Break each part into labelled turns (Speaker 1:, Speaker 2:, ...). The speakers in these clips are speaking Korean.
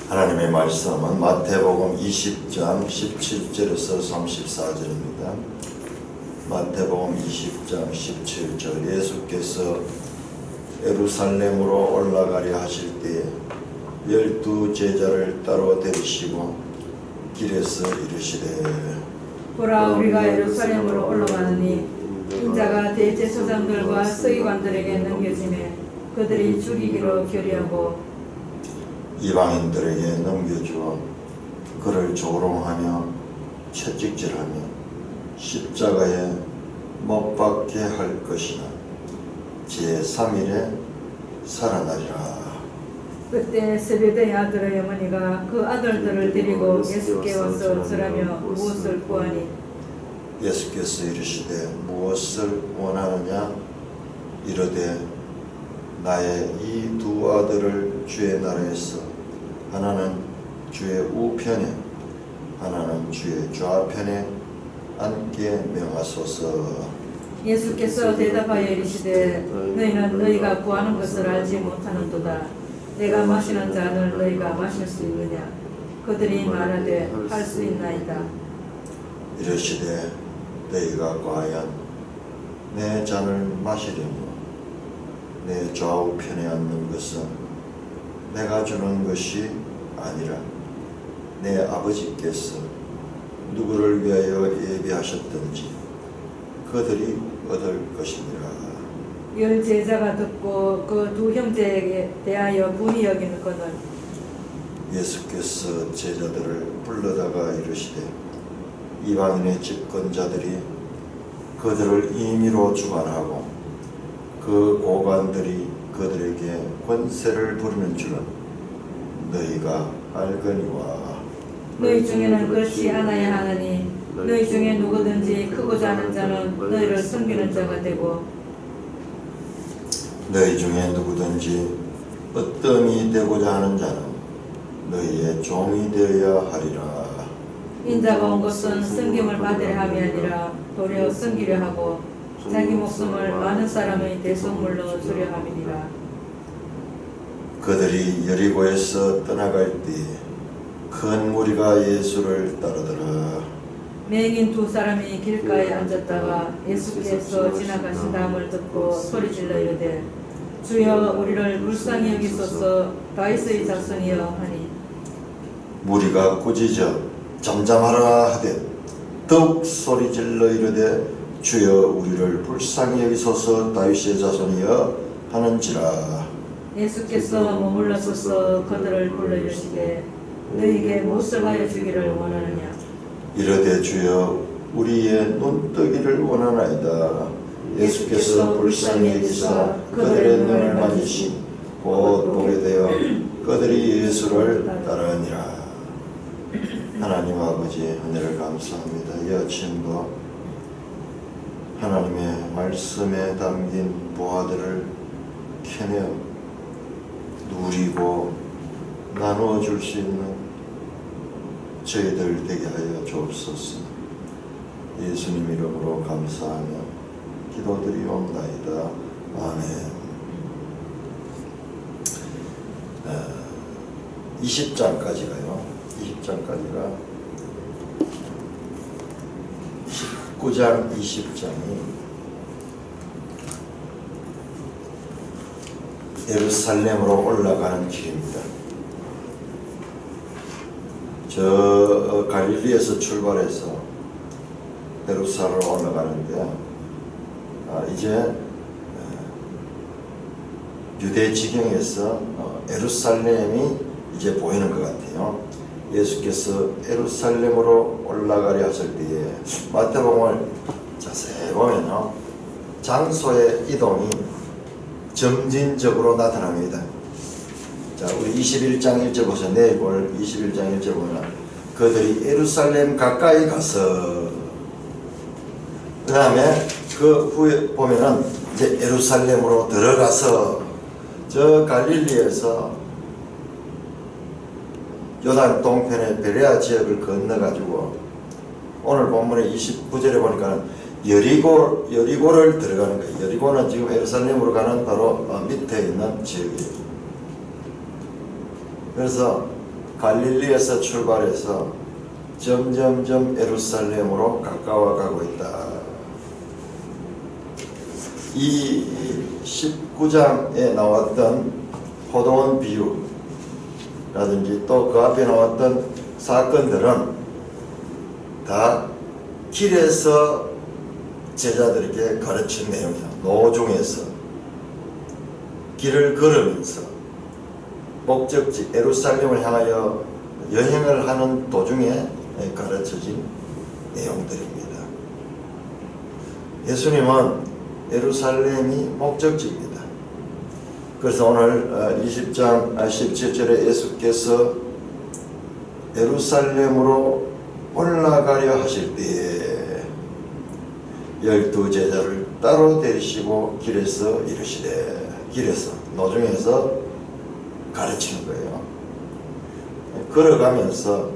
Speaker 1: 하나님의 말씀은 마태복음 20장 17절에서 34절입니다. 마태복음 20장 17절 예수께서 예루살렘으로 올라가려 하실 때에 12 제자를 따로 데리시고 길에서 이르시되
Speaker 2: 보라, 우리가 예루살렘으로 올라가느니 인자가 대제사장들과 서기관들에게 넘겨지매 그들이 죽이기로 결의하고
Speaker 1: 이방인들에게 넘겨주어 그를 조롱하며 채찍질하며 십자가에 못 박게 할 것이나 제3일에 살아나리라.
Speaker 2: 그때 세베대의 아들의 어머니가 그 아들들을 데리고 예수께 와서 절하며 무엇을 구하니
Speaker 1: 예수께서 이르시되 무엇을 원하느냐 이르되 나의 이 두 아들을 주의 나라에서 하나는 주의 우편에 하나는 주의 좌편에 앉게 명하소서.
Speaker 2: 예수께서 대답하여 이르시되 너희는 너희가 구하는 것을 알지 못하는도다. 내가 마시는 잔을 너희가 마실 수 있느냐. 그들이 말하되 할 수 있나이다.
Speaker 1: 이르시되 너희가 과연 내 잔을 마시려며 내 좌우편에 앉는 것은 내가 주는 것이 아니라 내 아버지께서 누구를 위하여 예비하셨든지 그들이 얻을 것이니라.
Speaker 2: 10 제자가 듣고 그 두 형제에게 대하여 분이 여기는 것은
Speaker 1: 예수께서 제자들을 불러다가 이르시되 이방인의 집권자들이 그들을 임의로 주관하고 그 고관들이 그들에게 권세를 부리는 줄은 너희가 알거니와
Speaker 2: 너희 중에는 그렇지 않아야 하느니 너희 중에 누구든지 크고자 하는 자는 너희를 섬기는 자가 되고
Speaker 1: 너희 중에 누구든지 으뜸이 되고자 하는 자는 너희의 종이 되어야 하리라.
Speaker 2: 인자가 온 것은 섬김을 받으려 함이 아니라 도리어 섬기려 하고 자기 목숨을 많은 사람의 대속물로 주려 함이니라.
Speaker 1: 그들이 여리고에서 떠나갈 때 큰 무리가 예수를 따르더라.
Speaker 2: 맹인 두 사람이 길가에 앉았다가 예수께서 지나가신 다음을 듣고 소리질러 이르되 주여 우리를 불쌍히 여기소서 다윗의 자손이여 하니
Speaker 1: 무리가 꾸짖어 잠잠하라 하되 더욱 소리질러 이르되 주여 우리를 불쌍히 여기소서 다윗의 자손이여 하는지라.
Speaker 2: 예수께서 머물러 서서 그들을 불러 이르시되 너희에게 무엇을 하여 주기를 원하느냐.
Speaker 1: 이르되 주여 우리의 눈뜨기를 원하나이다. 예수께서 불쌍히 여기사 그들의 눈을 만지시 곧 보게 되어 그들이 예수를 따르니라. 하나님 아버지 은혜를 감사합니다. 이 아침도 하나님의 말씀에 담긴 보화들을 캐내어 누리고 나누어 줄 수 있는 저희들 되게 하여 주옵소서. 예수님 이름으로 감사하며 기도드리옵나이다. 아멘. 20장까지가요. 20장까지가 19장 20장이 예루살렘으로 올라가는 길입니다. 저 갈릴리에서 출발해서 예루살렘으로 올라가는데 이제 유대 지경에서 예루살렘이 이제 보이는 것 같아요. 예수께서 예루살렘으로 올라가려 하실 때에 마태복음을 자세히 보면요, 장소의 이동이 점진적으로 나타납니다. 자, 우리 21장 1절 보세요. 내일 볼 21장 1절 보면 그들이 예루살렘 가까이 가서, 그 다음에 그 후에 보면은 이제 예루살렘으로 들어가서 저 갈릴리에서 요단 동편의 베레아 지역을 건너가지고 오늘 본문의 29절에 보니까 여리고를 들어가는 거예요. 여리고는 지금 예루살렘으로 가는 바로 밑에 있는 지역이에요. 그래서 갈릴리에서 출발해서 점점점 예루살렘으로 가까워가고 있다. 이 19장에 나왔던 포도원 비유라든지 또 그 앞에 나왔던 사건들은 다 길에서 제자들에게 가르친 내용이야. 노중에서 길을 걸으면서 목적지 예루살렘을 향하여 여행을 하는 도중에 가르쳐진 내용들입니다. 예수님은 예루살렘이 목적지입니다. 그래서 오늘 20장 17절에 예수께서 예루살렘으로 올라가려 하실 때에 12제자를 따로 데리시고 길에서 이르시되, 길에서 노중에서 가르치는 거예요. 걸어가면서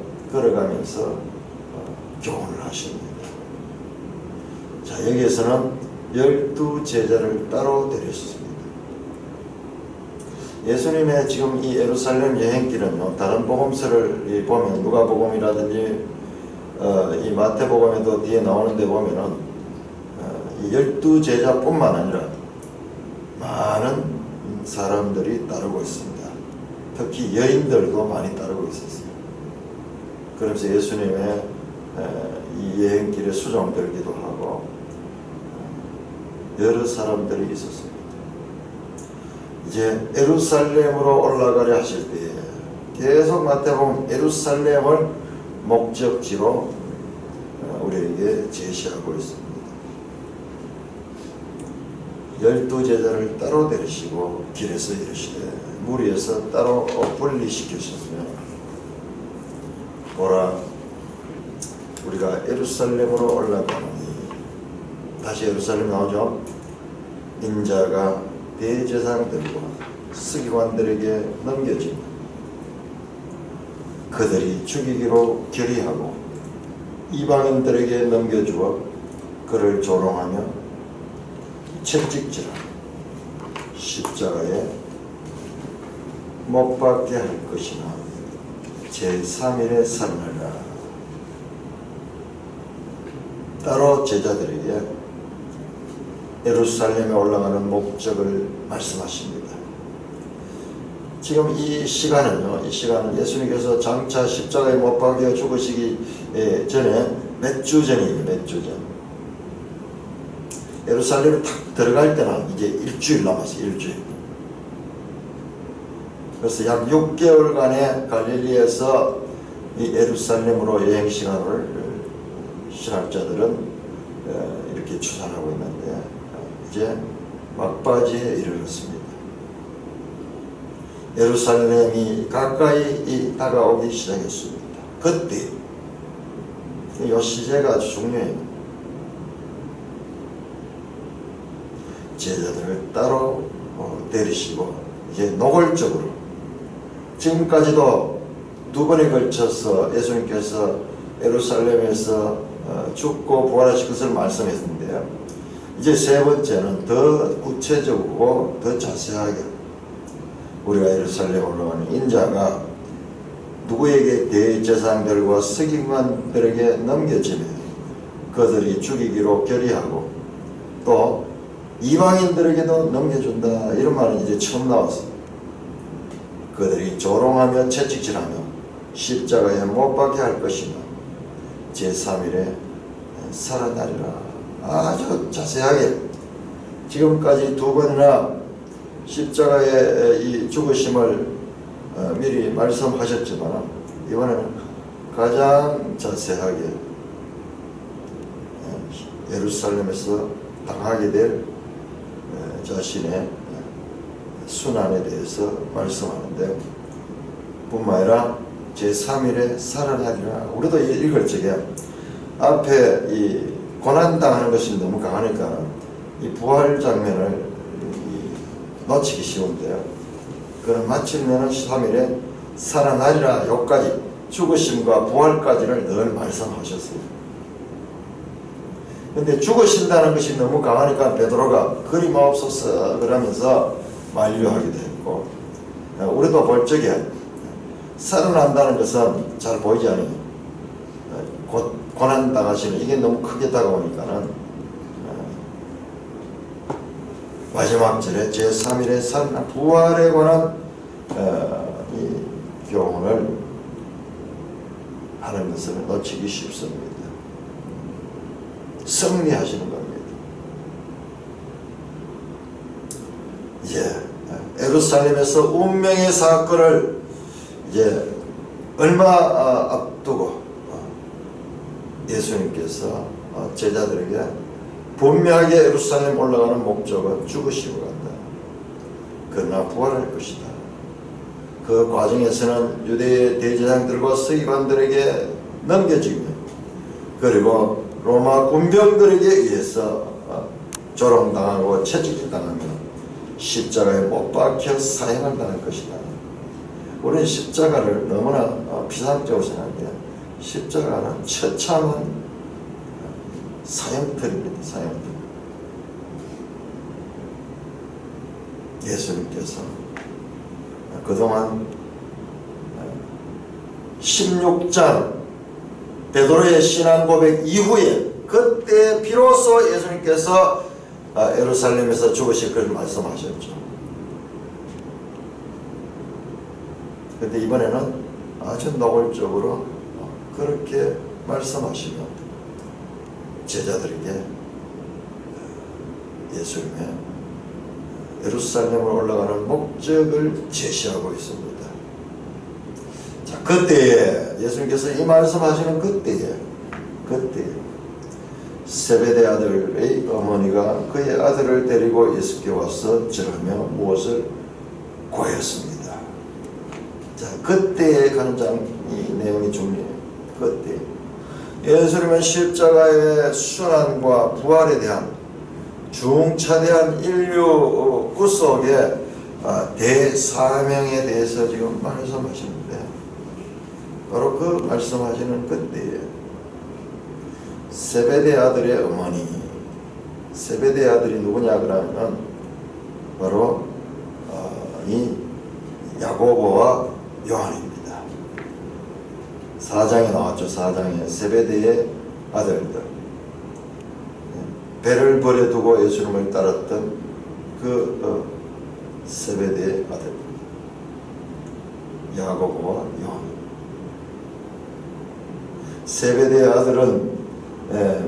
Speaker 1: 교훈을 하십니다. 자, 여기에서는 12제자를 따로 데리셨습니다. 예수님의 지금 이 예루살렘 여행길은요, 다른 복음서를 보면 누가복음이라든지 이 마태복음에도 뒤에 나오는데 보면은 이 12제자뿐만 아니라 많은 사람들이 따르고 있습니다. 특히 여인들도 많이 따르고 있었어요. 그러면서 예수님의 이 여행길에 수종들기도 하고 여러 사람들이 있었습니다. 이제 예루살렘으로 올라가려 하실 때에 계속 마태복음 예루살렘을 목적지로 우리에게 제시하고 있습니다. 12제자를 따로 데리시고 길에서 이르시되 무리에서 따로 분리시키셨으며, 보라, 우리가 예루살렘으로 올라가노니, 다시 예루살렘 나오죠. 인자가 대제사장들과 서기관들에게 넘겨지니 그들이 죽이기로 결의하고 이방인들에게 넘겨주어 그를 조롱하며 채찍질하 십자가에 못 박게 할 것이나 제3일에 살아나리라. 따로 제자들에게 예루살렘에 올라가는 목적을 말씀하십니다. 지금 이 시간은요, 이 시간은 예수님께서 장차 십자가에 못 박혀 죽으시기 전에 몇 주 전이에요. 몇 주 전. 예루살렘에 딱 들어갈 때는 이제 일주일 남았어요. 일주일. 그래서 약 6개월간의 갈릴리에서 이 예루살렘으로 여행 시간을 신학자들은 이렇게 추산하고 있는데, 이제 막바지에 이르렀습니다. 예루살렘이 가까이 다가오기 시작했습니다. 그때 이 시제가 아주 중요해요. 제자들을 따로 데리시고 이제 노골적으로, 지금까지도 두 번에 걸쳐서 예수님께서 예루살렘에서 죽고 부활하신 것을 말씀했는데요, 이제 세 번째는 더 구체적이고 더 자세하게 우리가 예루살렘에 올라가는 인자가 누구에게 대제사장들과 서기관들에게 넘겨지며 그들이 죽이기로 결의하고 또 이방인들에게도 넘겨준다, 이런 말은 이제 처음 나왔습니다. 그들이 조롱하며 채찍질하며 십자가에 못 박게 할 것이며 제3일에 살아나리라. 아주 자세하게 지금까지 두 번이나 십자가의 이 죽으심을 미리 말씀하셨지만 이번에는 가장 자세하게 예루살렘에서 당하게 될 자신의 순환에 대해서 말씀하는데, 뿐만 아니라 제3일에 살아나리라. 우리도 읽을 적에 앞에 이 고난당하는 것이 너무 강하니까 이 부활 장면을 놓치기 쉬운데요, 그는 마침내는 3일에 살아나리라, 여기까지 죽으심과 부활까지를 늘 말씀하셨어요. 근데 죽으신다는 것이 너무 강하니까 베드로가 그리 마옵소서 그러면서 만류하기도 했고, 우리도 볼 적에 살아난다는 것은 잘 보이지 않아요. 곧 고난당하시는 이게 너무 크게 다가오니까는 마지막 절에 제3일에 살아난 부활에 관한 이 교훈을 하는 것을 놓치기 쉽습니다. 승리하시는 겁니다. 이제 예루살렘에서 운명의 사건을 이제 얼마 앞두고 예수님께서 제자들에게 분명하게 예루살렘 올라가는 목적은 죽으시고 간다. 그러나 부활할 것이다. 그 과정에서는 유대 대제사장들과 서기관들에게 넘겨지며 그리고 로마 군병들에게 의해서 조롱당하고 채찍질당하며 십자가에 못 박혀 사형을 당할 것이다. 우리는 십자가를 너무나 피상적으로 생각해요. 십자가는 처참한 사형틀입니다. 사형틀. 예수님께서 그동안 16장 베드로의 신앙 고백 이후에 그때 비로소 예수님께서 예루살렘에서 죽으실 것을 말씀하셨죠. 그런데 이번에는 아주 노골적으로 그렇게 말씀하시면 제자들에게 예수님의 예루살렘으로 올라가는 목적을 제시하고 있습니다. 자, 그때에 예수님께서 이 말씀하시는 그때에 세베대 아들의 어머니가 그의 아들을 데리고 예수께 와서 절하며 무엇을 구하였습니다. 자, 그때에 가는 이 내용이 중요해요. 그때 예수님은 십자가의 순환과 부활에 대한 중차대한 인류 구속의 대사명에 대해서 지금 말씀하시는데 바로 그 말씀하시는 그때에 세베대 아들의 어머니, 세베대 아들이 누구냐 그러면 바로 이 야고보와 요한입니다. 4장에 나왔죠. 4장에 세베대의 아들들, 배를 버려두고 예수님을 따랐던 그 세베대의 아들 야고보와 요한. 세베대의 아들은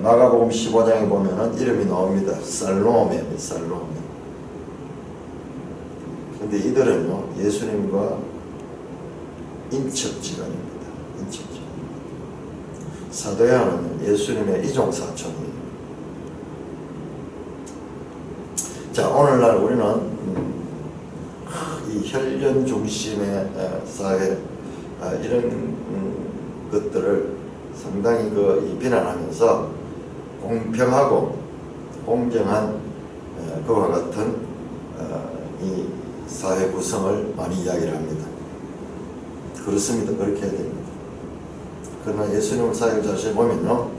Speaker 1: 마가복음 15장에 보면은 이름이 나옵니다. 살로메입니다. 살로메. 근데 이들은요 예수님과 인척지간입니다. 인척지간. 사도 요한은 예수님의 이종사촌이에요. 자, 오늘날 우리는 이 혈연 중심의 사회 이런 것들을 상당히 비난하면서 공평하고 공정한 그와 같은 이 사회 구성을 많이 이야기를 합니다. 그렇습니다. 그렇게 해야 됩니다. 그러나 예수님의 사역을 자세히 보면요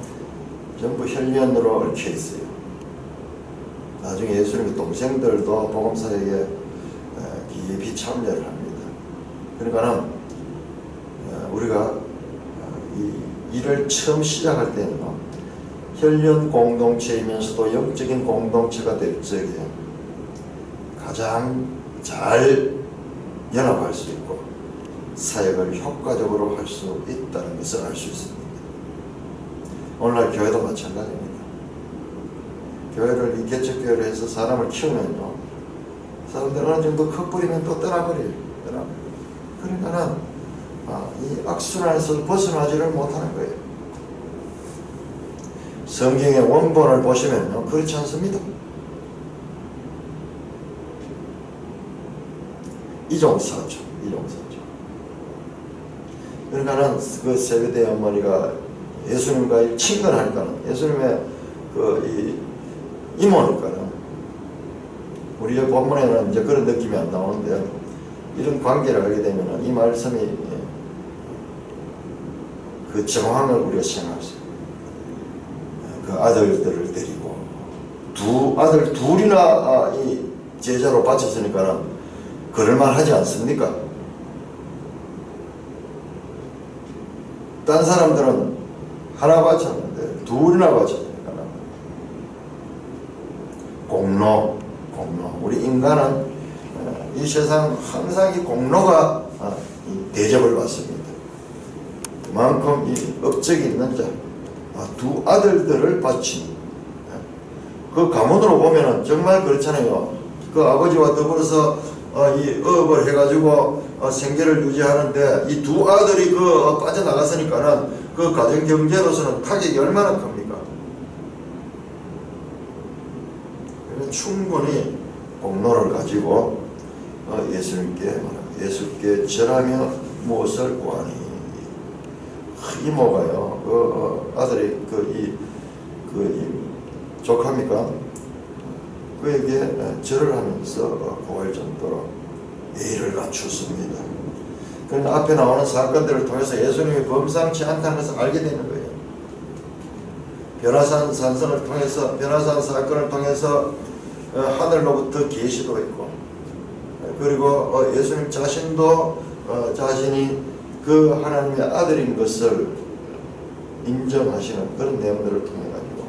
Speaker 1: 전부 혈연으로 얽혀 있어요. 나중에 예수님의 동생들도 복음사역에 깊이 참여를 합니다. 그러니까 우리가 이 일을 처음 시작할 때는요 혈연 공동체이면서도 영적인 공동체가 될 적에 가장 잘 연합할 수 있고 사역을 효과적으로 할 수 있다는 것을 알 수 있습니다. 오늘날 교회도 마찬가지입니다. 교회를 이 개척교회를 해서 사람을 키우면요 사람들 어느 정도 커버리면 또 떠나버려요. 그러니까 이 악순환에서 벗어나지를 못하는 거예요. 성경의 원본을 보시면요 그렇지 않습니다. 이종사죠. 그러니까는 그 세베대 어머니가 예수님과 친근하니까는 예수님의 이 이모니까는 우리 본문에는 이제 그런 느낌이 안 나오는데 이런 관계를 하게 되면 이 말씀이 그 정황을 우리가 생각할 수 있어요. 그 아들들을 데리고 아들 둘이나 이 제자로 바쳤으니까는 그럴만 하지 않습니까? 딴 사람들은 하나 바쳤는데 둘이나 바쳤으니까. 공로. 우리 인간은 이 세상 항상 이 공로가 대접을 받습니다. 그만큼 이 업적이 있는 자, 두 아들들을 바친 그 가문으로 보면은 정말 그렇잖아요. 그 아버지와 더불어서 이 업을 해가지고 생계를 유지하는데 이 두 아들이 그 빠져나갔으니까는 그 가정 경제로서는 타격이 얼마나 큽니까? 충분히 공로를 가지고 예수께 절하며 무엇을 구하니. 이모가요. 아들이 조카입니까? 그에게 절을 하면서 구할 정도로 예의를 갖추었습니다. 그러나 앞에 나오는 사건들을 통해서 예수님이 범상치 않다는 것을 알게 되는 거예요. 변화산 산선을 통해서, 변화산 사건을 통해서 하늘로부터 계시도 했고, 그리고 예수님 자신도 자신이 그 하나님의 아들인 것을 인정하시는 그런 내용들을 통해 가지고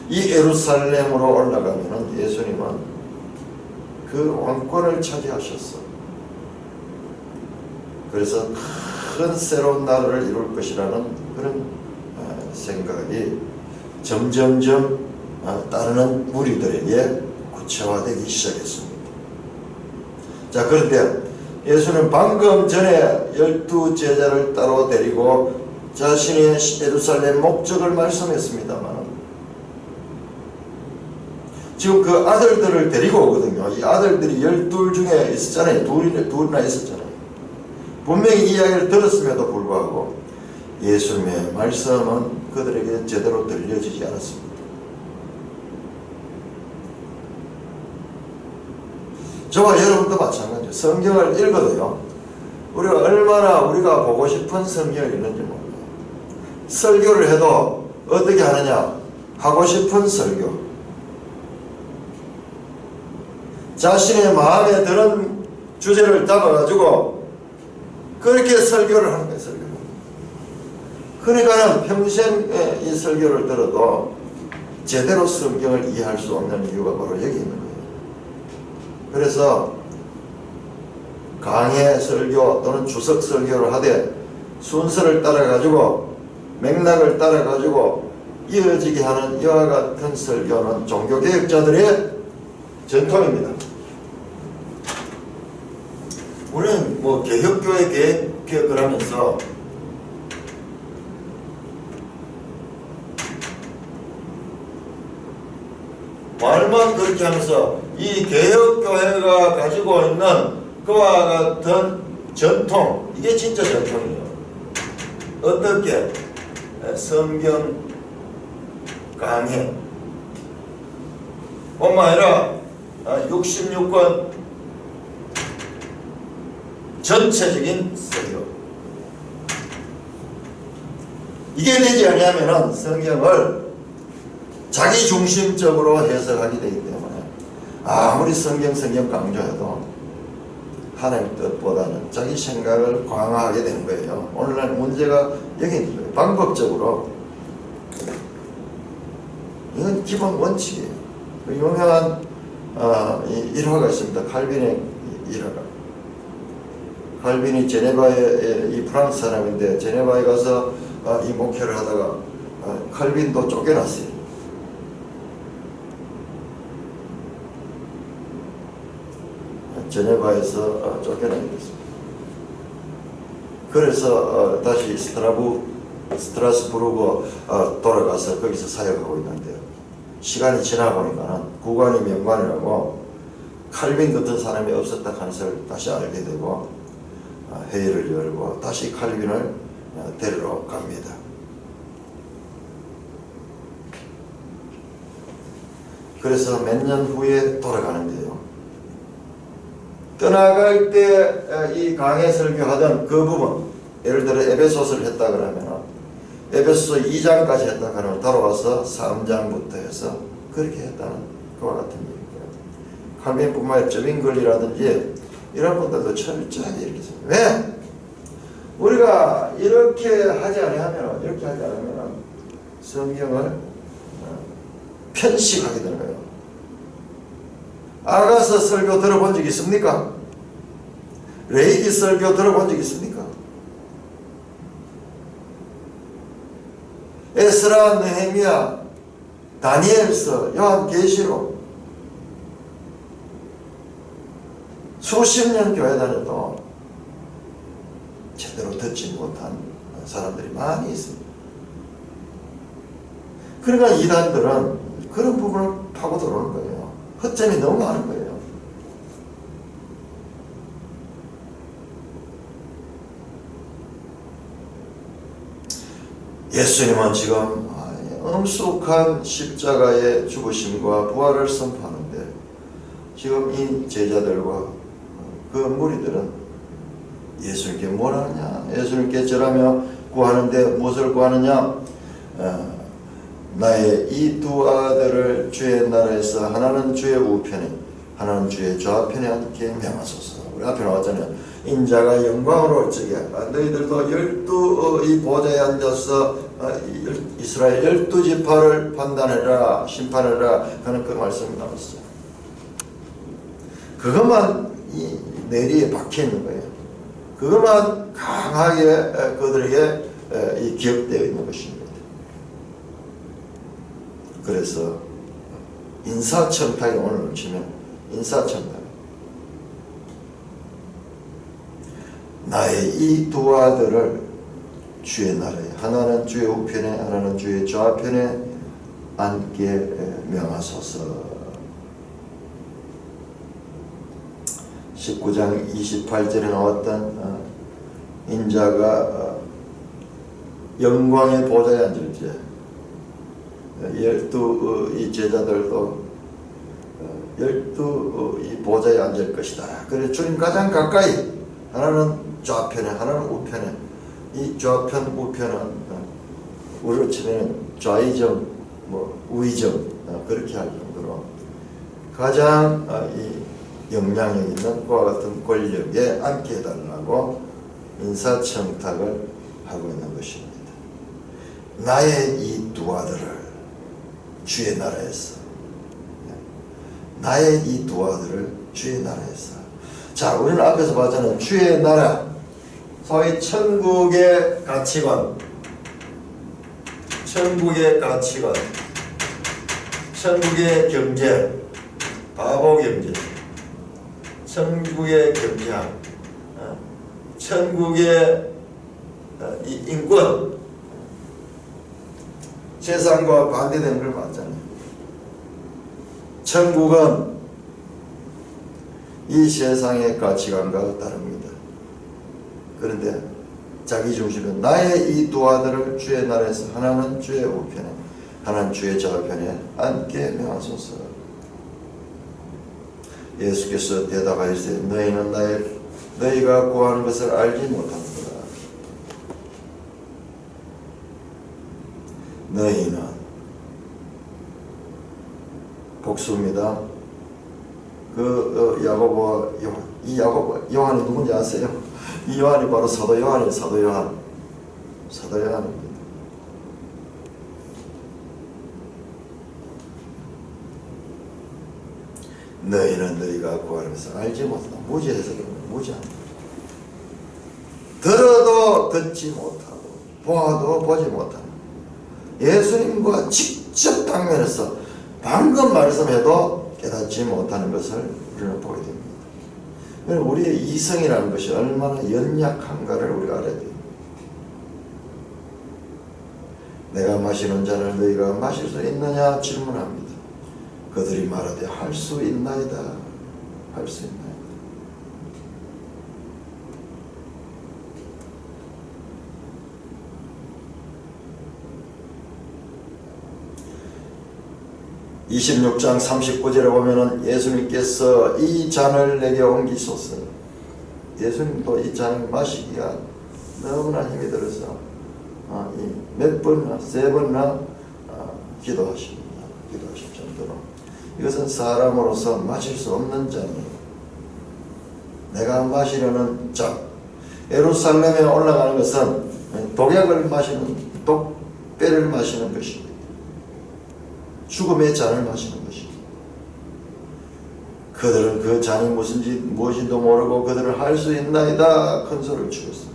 Speaker 1: 이 예루살렘으로 올라가면은 예수님은 그 왕권을 차지하셨어. 그래서 큰 새로운 나라를 이룰 것이라는 그런 생각이 점점점 따르는 무리들에게 구체화되기 시작했습니다. 자, 그런데 예수는 방금 전에 12제자를 따로 데리고 자신의 예루살렘 목적을 말씀했습니다만 지금 그 아들들을 데리고 오거든요. 이 아들들이 12 중에 있었잖아요. 둘이나 있었잖아요. 분명히 이 이야기를 들었음에도 불구하고 예수님의 말씀은 그들에게 제대로 들려지지 않았습니다. 저와 여러분도 마찬가지예요. 성경을 읽어도요, 우리가 얼마나 우리가 보고 싶은 성경을 읽는지 몰라요. 설교를 해도 어떻게 하느냐? 하고 싶은 설교. 자신의 마음에 드는 주제를 잡아가지고 그렇게 설교를 하는 거예요. 설교를. 그러니까는 평생 이 설교를 들어도 제대로 성경을 이해할 수 없는 이유가 바로 여기 있는 거예요. 그래서 강해 설교 또는 주석 설교를 하되 순서를 따라가지고 맥락을 따라가지고 이어지게 하는 이와 같은 설교는 종교개혁자들의 전통입니다. 우리는 뭐 개혁교회 개혁을 하면서 말만 그렇게 하면서 이 개혁교회가 가지고 있는 그와 같은 전통, 이게 진짜 전통이에요. 어떻게? 성경 강해 뿐만 아니라 66권 전체적인 설교. 이게 되지 않으면 성경을 자기 중심적으로 해석하게 되기 때문에 아무리 성경 강조해도 하나님 뜻보다는 자기 생각을 강화하게 되는 거예요. 오늘날 문제가 여기 있는 거예요. 방법적으로 이건 기본 원칙이에요. 유명한 일화가 있습니다. 칼빈의 일화가. 칼빈이 제네바의 이 프랑스 사람인데 제네바에 가서 이 목회를 하다가 칼빈도 쫓겨났어요. 제네바에서 쫓겨나게 됐습니다. 그래서 다시 스트라스부르크 돌아가서 거기서 사역하고 있는데요. 시간이 지나 보니까 구관이 명관이라고 칼빈 같은 사람이 없었다 하는 것을 다시 알게 되고 회의를 열고 다시 칼빈을 데리러 갑니다. 그래서 몇 년 후에 돌아가는데요. 떠나갈 때 이 강해 설교하던 그 부분, 예를 들어 에베소서를 했다 그러면 에베소서 2장까지 했다 그러면 돌아와서 3장부터 해서 그렇게 했다는 그와 같은 얘기입니다. 칼빈뿐만 아니라 저빙글이라든지 이런 분들도 철저하게 이렇게 했어요. 왜? 우리가 이렇게 하지 않으면 성경을 편식하게 되는 거예요. 아가서 설교 들어본 적 있습니까? 레이기 설교 들어본 적 있습니까? 에스라, 느헤미야, 다니엘서, 요한계시록 수십 년 교회 다녀도 제대로 듣지 못한 사람들이 많이 있습니다. 그러니까 이단들은 그런 부분을 파고 들어오는 거예요. 허점이 너무 많은 거예요. 예수님은 지금 엄숙한 십자가의 죽으심과 부활을 선포하는데 지금 이 제자들과 그 무리들은 예수님께 뭘 하느냐? 예수님께 절하며 구하는데 무엇을 구하느냐? 나의 이 두 아들을 주의 나라에서 하나는 주의 우편에 하나는 주의 좌편에 앉게 명하소서. 우리 앞에 나왔잖아요. 인자가 영광으로 올 적에 너희들도 12 이 보좌에 앉아서 이스라엘 12지파를 판단해라, 심판해라 하는 그 말씀이 나왔어요. 그것만 이 내리에 박혀 있는 거예요. 그것만 강하게 그들에게 이 기억되어 있는 것입니다. 그래서 인사청탁에 오늘 치면 인사청탁, 나의 이 두 아들을 주의 나라에 하나는 주의 우편에 하나는 주의 좌편에 앉게 명하소서. 19장 28절에 나왔던 인자가 영광의 보좌에 앉을 때 12 이 제자들도 12 이 보좌에 앉을 것이다. 그래서 주님 가장 가까이, 하나는 좌편에 하나는 우편에, 이 좌편 우편은 우리로 치면 좌의정 우의정 그렇게 할 정도로 가장 이 영향력 있는 그와 같은 권력에 앉게 해달라고 인사청탁을 하고 있는 것입니다. 나의 이 두 아들을 주의 나라에서, 나의 이 두 아들을 주의 나라에서. 자, 우리는 앞에서 봤잖아요. 주의 나라, 소위 천국의 가치관, 천국의 가치관, 천국의 경제, 바보 경제, 천국의 경제학, 천국의 이 인권, 세상과 반대되는 걸 봤잖아요. 천국은 이 세상의 가치관과 다릅니다. 그런데 자기 중심은 나의 이 두 아들을 주의 나라에서 하나는 주의 우편에 하나는 주의 좌편에 앉게 명하소서. 예수께서 대답하시되 너희는 너희가 구하는 것을 알지 못하는구나. 너희는 복수입니다. 야고보와 요한, 이 요한이 누군지 아세요? 이 요한이 바로 사도 요한이에요. 사도 요한입니다. 너희는 너희가 구하는 것을 알지 못한다. 무지해석입니다. 무지합니다. 들어도 듣지 못하고 보아도 보지 못하는, 예수님과 직접 당면해서 방금 말씀해도 깨닫지 못하는 것을 우리는 보게 됩니다. 우리의 이성이라는 것이 얼마나 연약한가를 우리가 알아야 됩니다. 내가 마시는 잔을 너희가 마실 수 있느냐 질문합니다. 그들이 말하되 할 수 있나이다. 할 수 있나이다. (26장 39절에) 보면은 예수님께서 이 잔을 내게 옮기소서. 예수님도 이 잔을 마시기가 너무나 힘이 들어서 몇 번이나 세 번이나 기도하십니다. 기도하실 정도로 이것은 사람으로서 마실 수 없는 잔이에요. 내가 마시려는 잔, 예루살렘에 올라가는 것은 독약을 마시는, 독배를 마시는 것입니다. 죽음의 잔을 마시는 것입니다. 그들은 그 잔이 무엇인지도 모르고 그들은 할 수 있나이다 큰 소리를 치겠습니다.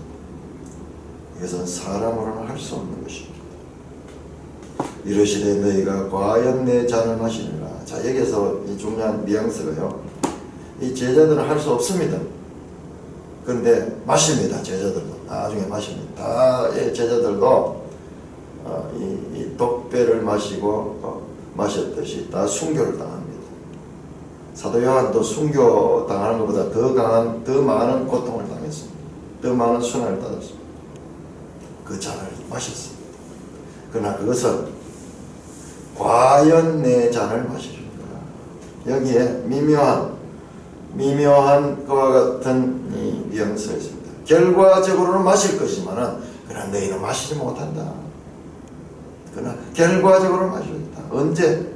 Speaker 1: 이것은 사람으로는 할 수 없는 것입니다. 이르시되 너희가 과연 내 잔을 마시느라. 자, 여기서 이 중요한 뉘앙스가요, 이 제자들은 할 수 없습니다. 그런데 마십니다. 제자들도 나중에 마십니다. 다 제자들도 이 독배를 마시고 마셨듯이 다 순교를 당합니다. 사도 요한도 순교 당하는 것보다 더 많은 고통을 당했습니다. 더 많은 순환을 받았습니다. 그 잔을 마셨습니다. 그러나 그것은 과연 내 잔을 마시리라. 여기에 미묘한 그와 같은 이 뉘앙스가 있습니다. 결과적으로는 마실 것이지만은 그러나 너희는 마시지 못한다. 그러나 결과적으로 마실 것이다. 언제?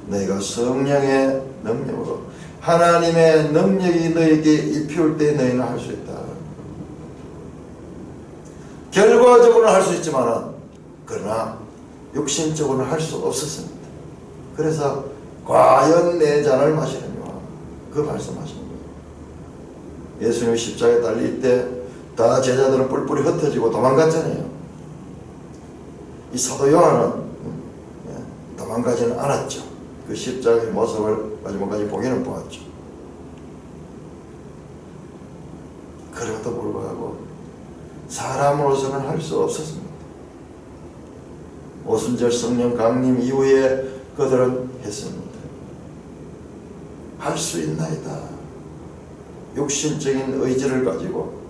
Speaker 1: 너희가 성령의 능력으로 하나님의 능력이 너희에게 입혀올 때 너희는 할 수 있다. 결과적으로는 할 수 있지만은 그러나 육신적으로는 할 수 없었습니다. 그래서 과연 내 잔을 마시느냐 그 말씀하시는 거예요. 예수님이 십자가에 달릴 때 다 제자들은 뿔뿔이 흩어지고 도망갔잖아요. 이 사도 요한은 도망가지는 않았죠. 그 십자가의 모습을 마지막까지 보기는 보았죠. 그럼에도 불구하고 사람으로서는 할 수 없었습니다. 오순절 성령 강림 이후에 그들은 했습니다. 할 수 있나이다. 육신적인 의지를 가지고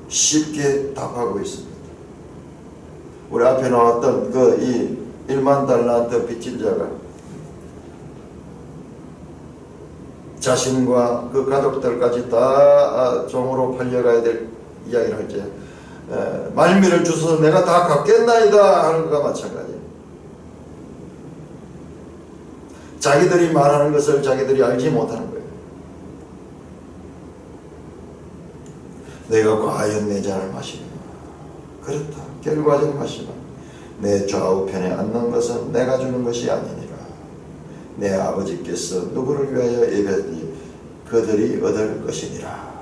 Speaker 1: 쉽게 답하고 있습니다. 우리 앞에 나왔던 그 이 1만 달란트 빚진 자가 자신과 그 가족들까지 다 종으로 팔려가야 될 이야기를 할 때 말미를 주셔서 내가 다 갚겠나이다 하는 것과 마찬가지예요. 자기들이 말하는 것을 자기들이 알지 못하는 거예요. 내가 과연 내 잔을 마시느냐. 그렇다. 결과적으로 마시면 내 좌우편에 앉는 것은 내가 주는 것이 아니니라. 내 아버지께서 누구를 위하여 예배하니 그들이 얻을 것이니라.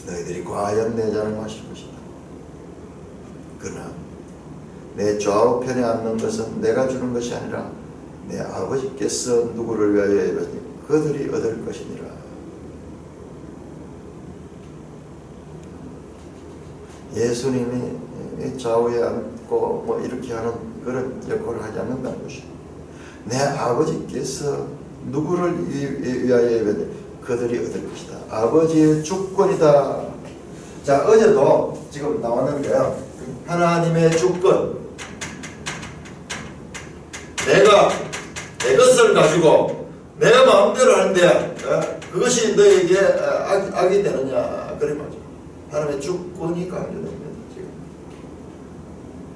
Speaker 1: 너희들이 과연 내 잔을 마실 것이다. 그러나 내 좌우편에 앉는 것은 내가 주는 것이 아니라 내 아버지께서 누구를 위하여 예배하니 그들이 얻을 것이니라. 예수님이 좌우에 앉고 뭐 이렇게 하는 그런 역할을 하지 않는다는 것이죠. 내 아버지께서 누구를 위하여 예배하니 그들이 얻을 것이다. 아버지의 주권이다. 자, 어제도 지금 나왔는데요. 하나님의 주권. 내가 내 것을 가지고 내가 마음대로 하는데 그것이 너에게 악이 되느냐. 그래 말이죠. 하나님의 주권이 강조됩니다. 지금.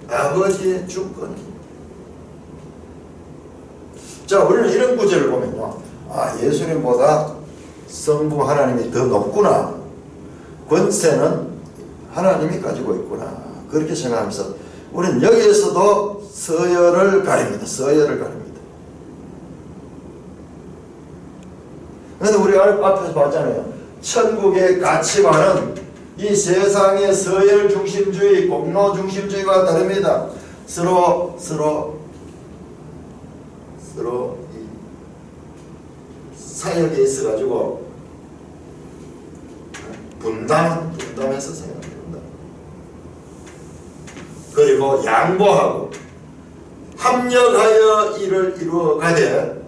Speaker 1: 아버지의 주권이. 자, 우리는 이런 구절을 보면요. 예수님보다 성부 하나님이 더 높구나. 권세는 하나님이 가지고 있구나. 그렇게 생각하면서 우리는 여기에서도 서열을 가립니다. 서열을 가립니다. 그런데 우리 앞에서 봤잖아요. 천국의 가치관은 이 세상의 서열 중심주의, 공로 중심주의와 다릅니다. 서로 이 사역에 있어가지고 분담해서 생각합니다. 그리고 양보하고 합력하여 일을 이루어가되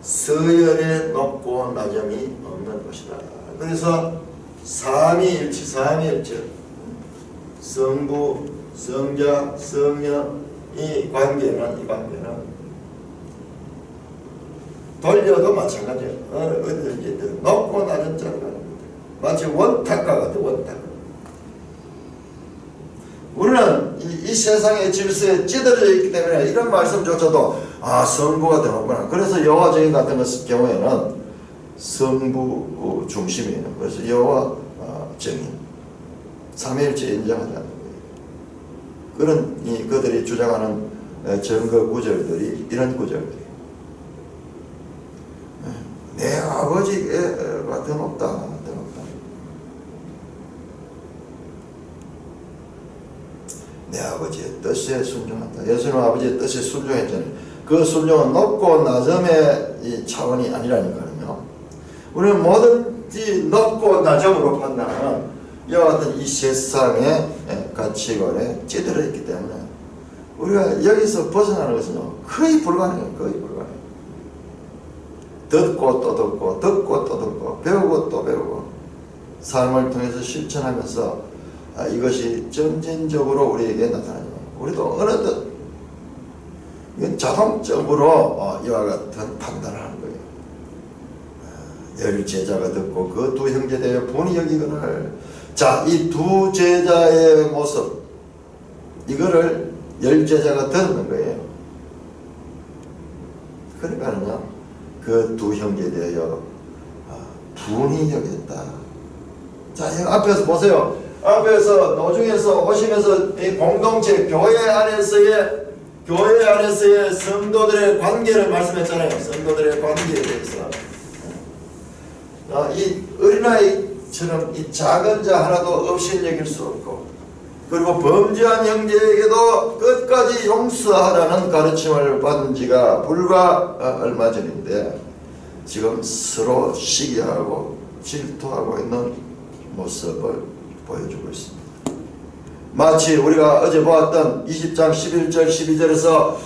Speaker 1: 서열에 높고 낮음이 없는 것이다. 그래서 삼위일체 성부, 성자, 성령 이 관계는 돌려도 마찬가지예요. 어디든지 높고 낮은 자가 마치 원탁과 같아. 원탁. 우리는 이 세상의 질서에 찌들어져 있기 때문에 이런 말씀조차도 성부가 되는구나. 그래서 여호와 증인 같은 경우에는 성부 중심이에요. 그래서 여호와 정인, 삼위일체 인정하지 않는 거예요. 그런 그들이 주장하는 증거 구절들이 이런 구절들이에요. 내 아버지가 더 높다. 내 아버지의 뜻에 순종한다. 예수님은 아버지의 뜻에 순종했잖아요. 그 순종은 높고 낮음의 이 차원이 아니라니까요. 우리는 뭐든지 높고 낮음으로 판단하는 이와 같은 이 세상의 가치관에 찌들어 있기 때문에 우리가 여기서 벗어나는 것은 거의 불가능해요. 거의 불가능해요. 듣고 또 듣고, 듣고 또 듣고, 배우고 또 배우고, 삶을 통해서 실천하면서 이것이 점진적으로 우리에게 나타나죠. 우리도 어느덧 이건 자동적으로 이와 같은 판단을 하는 거예요. 열 제자가 듣고 그 두 형제 대에 본이 여기거늘. 자, 이 두 제자의 모습, 이거를 열 제자가 듣는 거예요. 그러니까는요, 그 두 형제에 대하여 분이 여겼다. 자, 앞에서 보세요. 앞에서 노중에서 오시면서 이 공동체 교회 안에서의 성도들의 관계를 말씀했잖아요. 성도들의 관계에 대해서 이 어린아이처럼 이 작은 자 하나도 없이 여길 수 없고, 그리고 범죄한 형제에게도 끝까지 용서하라는 가르침을 받은 지가 불과 얼마 전인데 지금 서로 시기하고 질투하고 있는 모습을 보여주고 있습니다. 마치 우리가 어제 보았던 20장 11절 12절에서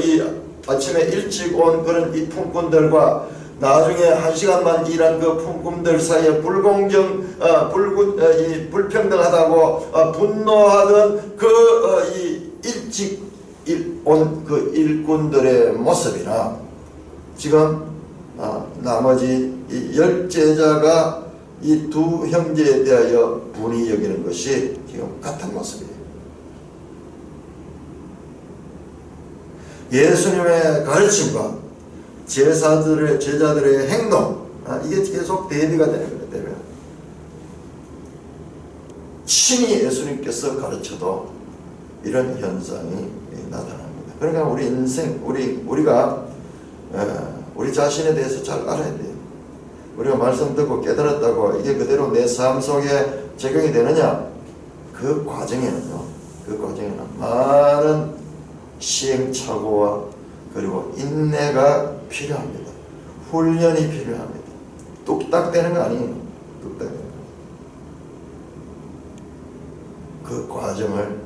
Speaker 1: 이 아침에 일찍 온 그런 이 품꾼들과 나중에 1시간만 일한 그 품꾼들 사이에 불평등하다고 분노하던 이 일찍 온 그 일꾼들의 모습이나 지금 나머지 이 열 제자가 이 두 형제에 대하여 분이 여기는 것이 지금 같은 모습이에요. 예수님의 가르침과 제자들의 행동, 이게 계속 대비가 되는 거예요. 대비. 친히 예수님께서 가르쳐도 이런 현상이 나타납니다. 그러니까 우리 인생, 우리가 우리 자신에 대해서 잘 알아야 돼요. 우리가 말씀 듣고 깨달았다고 이게 그대로 내 삶 속에 적용이 되느냐? 그 과정에는 많은 시행착오와 그리고 인내가 필요합니다. 훈련이 필요합니다. 뚝딱 되는 거 아니에요. 뚝딱 되는 거. 그 과정을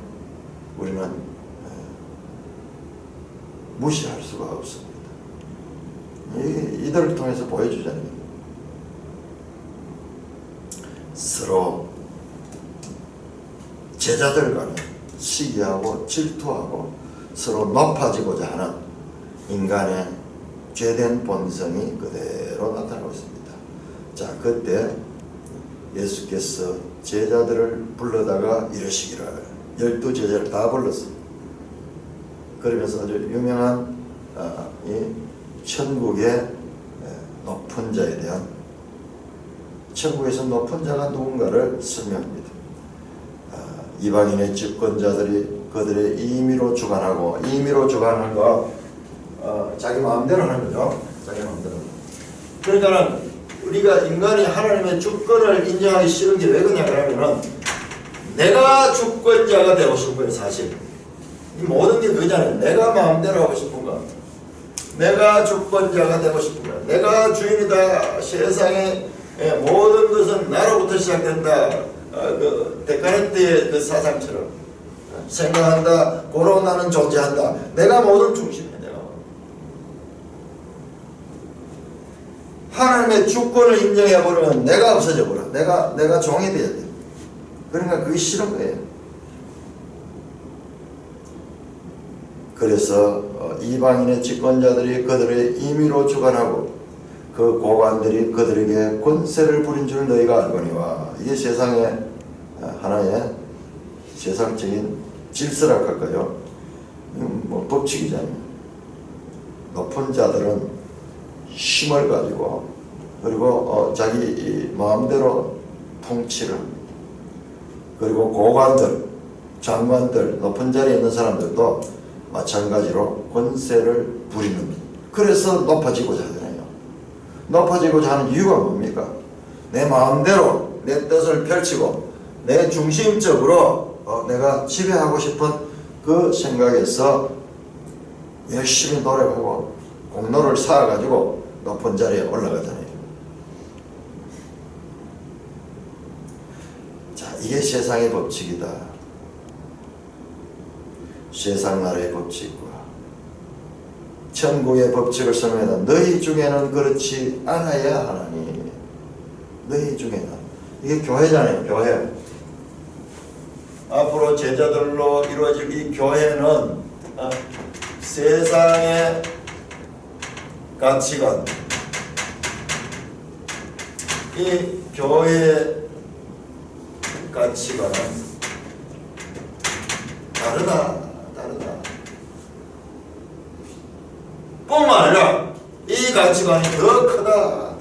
Speaker 1: 우리는 무시할 수가 없습니다. 이들을 통해서 보여주자는 서로 제자들 간에 시기하고 질투하고 서로 높아지고자 하는 인간의 죄된 본성이 그대로 나타나고 있습니다. 자, 그때 예수께서 제자들을 불러다가 이러시기를, 12제자를 다 불렀습니다. 그러면서 아주 유명한 이 천국의 높은 자에 대한, 천국에서 높은 자가 누군가를 설명합니다. 이방인의 집권자들이 그들의 임의로 주관하고, 임의로 주관하는 거 자기 마음대로 하는 거죠. 자기 마음대로. 그러니까는 우리가 인간이 하나님의 주권을 인정하기 싫은 게 왜 그러냐 그러면은 내가 주권자가 되고 싶은 거예요. 사실 이 모든 게 그잖아요. 내가 마음대로 하고 싶은 거, 내가 주권자가 되고 싶은 거, 내가 주인이다. 세상의 모든 것은 나로부터 시작된다. 그 데카르트의 그 사상처럼 생각한다. 고로 나는 존재한다. 내가 모든 중심이야. 하나님의 주권을 인정해버리면 내가 없어져 버려. 내가 종이 돼야 돼. 그러니까 그게 싫은 거예요. 그래서 이방인의 집권자들이 그들의 임의로 주관하고 그 고관들이 그들에게 권세를 부린 줄 너희가 알거니와. 이게 세상의 하나의 세상적인 질서라 할까요? 뭐 법칙이잖아요. 높은 자들은 힘을 가지고 그리고 자기 마음대로 통치를 합니다. 그리고 고관들, 장관들, 높은 자리에 있는 사람들도 마찬가지로 권세를 부리는, 그래서 높아지고자 하잖아요. 높아지고자 하는 이유가 뭡니까? 내 마음대로 내 뜻을 펼치고 내 중심적으로 내가 지배하고 싶은 그 생각에서 열심히 노력하고 공로를 쌓아가지고 높은 자리에 올라가잖아요. 자, 이게 세상의 법칙이다. 세상 나라의 법칙과 천국의 법칙을 설명한다. 너희 중에는 그렇지 않아야 하나니. 너희 중에는. 이게 교회잖아요. 교회. 앞으로 제자들로 이루어질 이 교회는 세상의 가치관, 이 교회의 가치관은 다르다. 뿐만 아니라 이 가치관이 더 크다.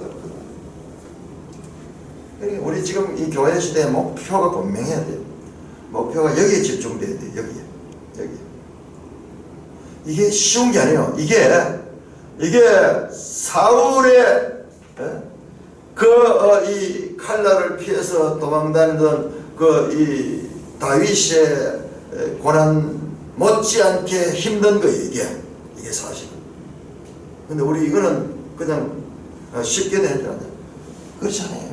Speaker 1: 그러니까 우리 지금 이 교회 시대의 목표가 분명해야 돼요. 목표가 여기에 집중돼야 돼요. 여기. 이게 쉬운 게 아니에요. 이게 사울의 이 칼날을 피해서 도망다니던 이 다윗의 고난 못지않게 힘든 거예요. 이게 사실. 근데 우리 이거는 그냥 쉽게 되는 줄 아냐. 그렇지 않아요.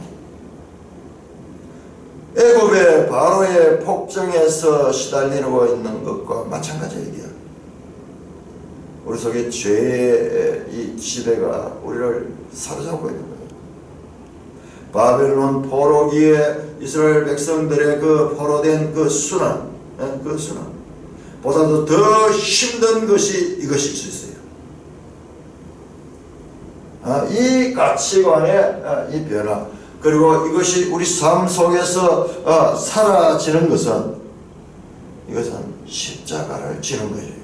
Speaker 1: 애굽의 바로의 폭정에서 시달리고 있는 것과 마찬가지 얘기야. 우리 속에 죄의 이 지배가 우리를 사로잡고 있는 거예요. 바벨론 포로기에 이스라엘 백성들의 그 포로된 그 순환, 보다도 더 힘든 것이 이것일 수 있어요. 이 가치관의 이 변화, 그리고 이것이 우리 삶 속에서 사라지는 것은 이것은 십자가를 지는 거예요.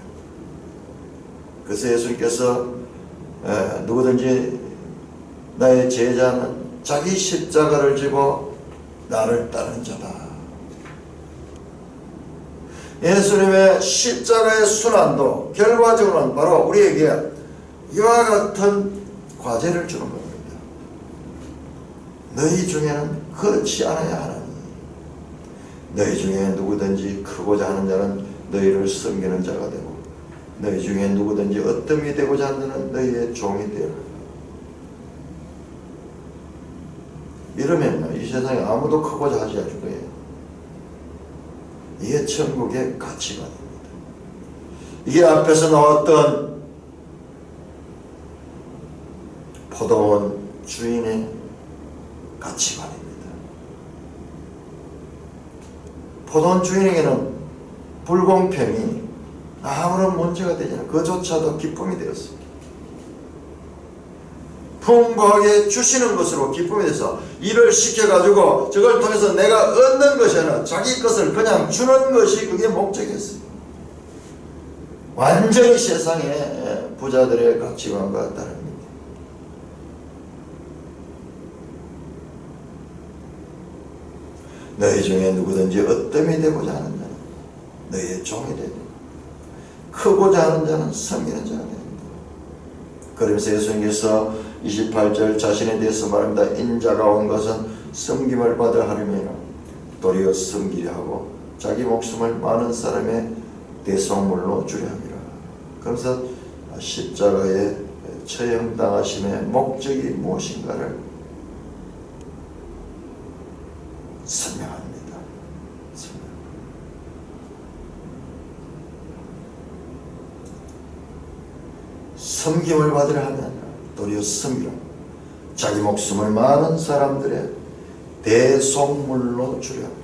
Speaker 1: 그래서 예수님께서 누구든지 나의 제자는 자기 십자가를 지고 나를 따르는 자다. 예수님의 십자가의 순환도 결과적으로는 바로 우리에게 이와 같은 과제를 주는 겁니다. 너희 중에는 그렇지 않아야 하나니. 너희 중에 누구든지 크고자 하는 자는 너희를 섬기는 자가 되고, 너희 중에 누구든지 어뜸이 되고자 하는 자는 너희의 종이 되어라. 이러면 이 세상에 아무도 크고자 하지 않을 거예요. 이게 천국의 가치관입니다. 이게 앞에서 나왔던 포도원 주인의 가치관입니다. 포도원 주인에게는 불공평이 아무런 문제가 되지 않아요. 그조차도 기쁨이 되었습니다. 풍부하게 주시는 것으로 기쁨이 돼서 일을 시켜가지고 저걸 통해서 내가 얻는 것이 아니라 자기 것을 그냥 주는 것이 그게 목적이었어요. 완전히 세상의 부자들의 가치관과 다릅니다. 너희 중에 누구든지 어뜸이 되고자 하는 자는 너희의 종이 되고, 크고자 하는 자는 섬기는 자가 됩니다. 그러면서 예수님께서 28절 자신에 대해서 말합니다. 인자가 온 것은 섬김을 받으려 함이라 도리어 섬기려 하고 자기 목숨을 많은 사람의 대속물로 주려 함이라. 그러면서 십자가의 처형당하심의 목적이 무엇인가를 설명합니다. 섬김을 받으려 하면 도리어 섬기라. 자기 목숨을 많은 사람들의 대속물로 주려 합니다.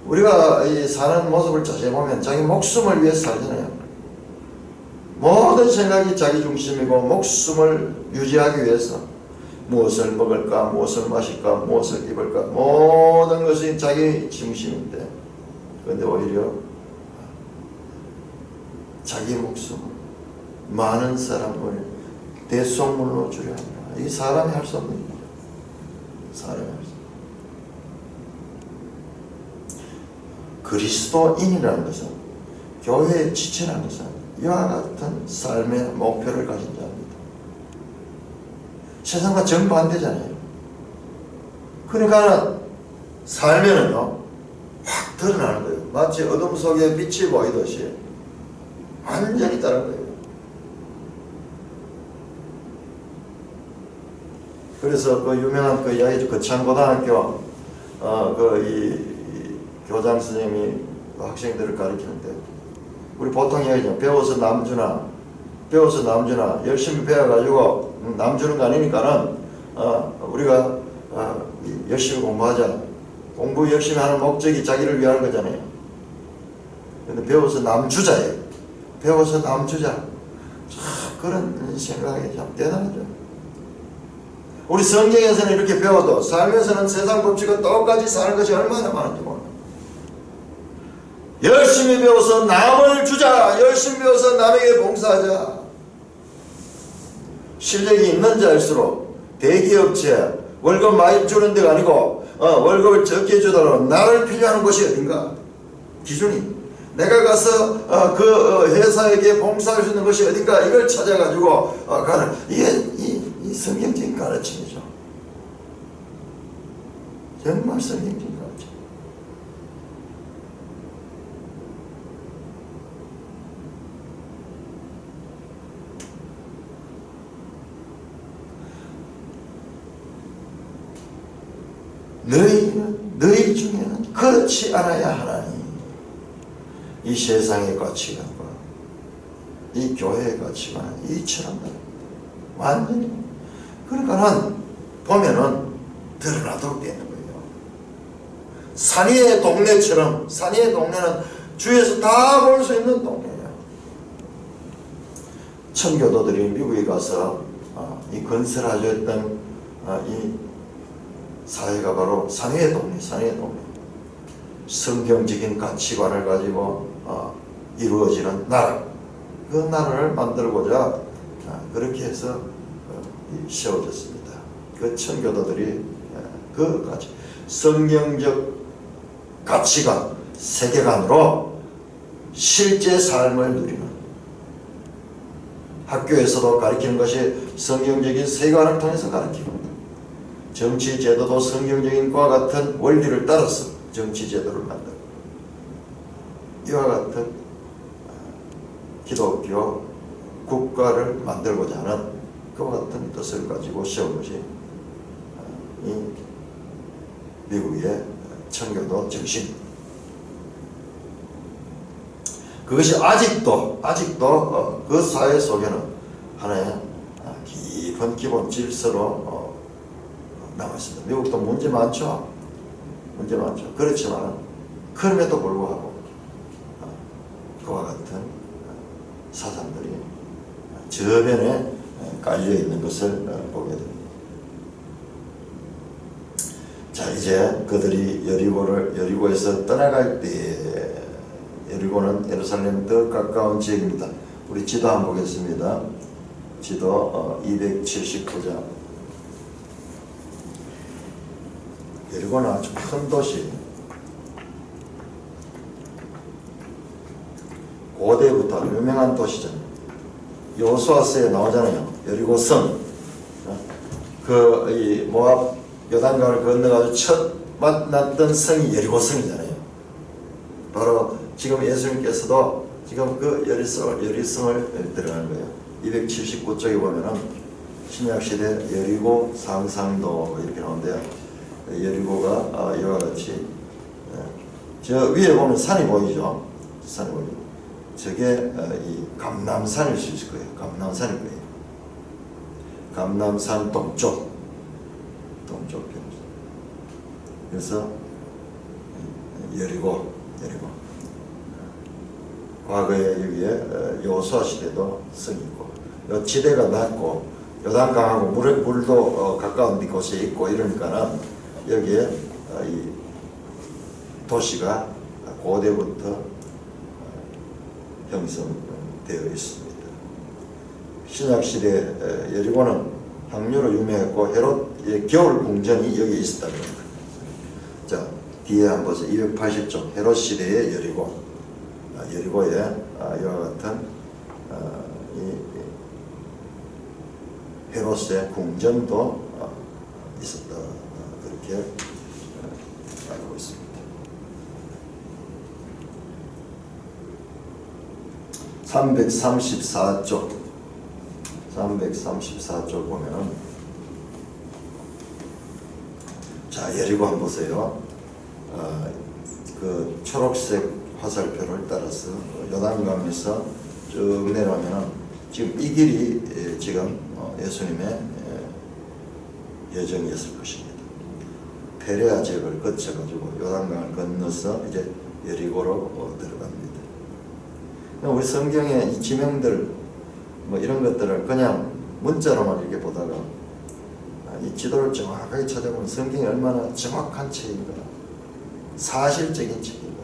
Speaker 1: 우리가 이 사는 모습을 자세히 보면 자기 목숨을 위해서 살잖아요. 모든 생각이 자기 중심이고 목숨을 유지하기 위해서 무엇을 먹을까, 무엇을 마실까, 무엇을 입을까, 모든 것이 자기 중심인데, 그런데 오히려 자기 목숨 많은 사람을 대속물로 주려 합니다. 이게 사람이 할 수 없는 일이에요. 사람이 할 수 없는. 그리스도인이라는 것은, 교회의 지체라는 것은 이와 같은 삶의 목표를 가진 자입니다. 세상과 정반대잖아요. 그러니까 살면은요 확 드러나는 거예요. 마치 어둠 속에 빛이 보이듯이 완전히 다른 거예요. 그래서 그 유명한 그 야이주 거창고등학교 이 교장 선생님이 학생들을 가르치는데, 우리 보통 이야기죠. 배워서 남주나 열심히 배워가지고 남주는 거 아니니까는 우리가 열심히 공부하자. 공부 열심히 하는 목적이 자기를 위한 거잖아요. 근데 배워서 남주자예요. 배워서 남주자. 그런 생각이 참 대단하죠. 우리 성경에서는 이렇게 배워도 살면서는 세상 법칙과 똑같이 사는 것이 얼마나 많은지 몰라요. 열심히 배워서 남을 주자. 열심히 배워서 남에게 봉사하자. 실력이 있는 자일수록 대기업체 월급 많이 주는 데가 아니고 월급을 적게 주더라도 나를 필요하는 곳이 어딘가? 기준이 내가 가서 그 회사에게 봉사할 수 있는 것이 어딘가, 이걸 찾아가지고 가는, 이게 이 성경적인 가르침이죠. 정말 성경적인 가르침. 너희 중에는 그렇지 않아야 하나니, 이 세상의 가치관과 이 교회의 가치관은 이처럼 완전히, 그러니까는 보면은 드러나도록 되는 거예요. 산이의 동네처럼, 산이의 동네는 주위에서 다 볼 수 있는 동네예요. 청교도들이 미국에 가서 이 건설하려 했던 이 사회가 바로 산의 동네, 산의 동네. 성경적인 가치관을 가지고 이루어지는 나라, 그 나라를 만들고자 그렇게 해서 세워졌습니다. 그 청교도들이 그 가치, 성경적 가치관, 세계관으로 실제 삶을 누리는, 학교에서도 가르치는 것이 성경적인 세계관을 통해서 가르치고, 정치 제도도 성경적인 것과 같은 원리를 따라서 정치 제도를 만들고, 이와 같은 기독교 국가를 만들고자 하는 그와 같은 뜻을 가지고 세운 것이 이 미국의 청교도 정신. 그것이 아직도 그 사회 속에는 하나의 깊은 기본 질서로 남아있습니다. 미국도 문제 많죠. 그렇지만 그럼에도 불구하고 그와 같은 사상들이 저변에 깔려있는 것을 보게 됩니다. 자, 이제 그들이 여리고에서 떠나갈 때, 여리고는 예루살렘 더 가까운 지역입니다. 우리 지도 한번 보겠습니다. 지도 279장. 여리고는 아주 큰 도시, 고대부터 유명한 도시잖아요. 여호수아서에 나오잖아요. 여리고성. 이 모압 요단강을 건너가지고 첫 만났던 성이 여리고성이잖아요. 바로 지금 예수님께서도 지금 그 여리성을 들어가는 거예요. 279쪽에 보면은 신약시대 여리고 상상도 이렇게 나오는데요. 여리고가 이와 같이, 저 위에 보면 산이 보이죠. 산이 보이죠. 저게 이 감람산일 수 있을 거예요. 감람산일 거예요. 감람산 동쪽. 그래서 여리고. 과거에 여기에 여호수아 시대도 성이 있고, 지대가 낮고 요단강하고 물도 가까운 곳에 있고 이러니까는 여기에 이 도시가 고대부터 형성되어 있습니다. 신약시대 여리고는 항류로 유명했고 헤롯의 겨울 궁전이 여기 있었다고 합니다. 자, 뒤에 한번 보세요. 280쪽 헤롯 시대의 여리고. 여리고에 이와 같은 이 헤롯의 궁전도 있었다. 그렇게 알고 있습니다. 334쪽 보면은, 자, 여리고 한번 보세요. 그 초록색 화살표를 따라서 요단강에서 쭉 내려오면은 지금 이 길이 지금 예수님의 여정이었을 것입니다. 페레아 지역을 거쳐가지고 요단강을 건너서 이제 여리고로 들어갑니다. 우리 성경의 이 지명들 뭐 이런 것들을 그냥 문자로만 이렇게 보다가 이 지도를 정확하게 찾아보면 성경이 얼마나 정확한 책인가, 사실적인 책인가,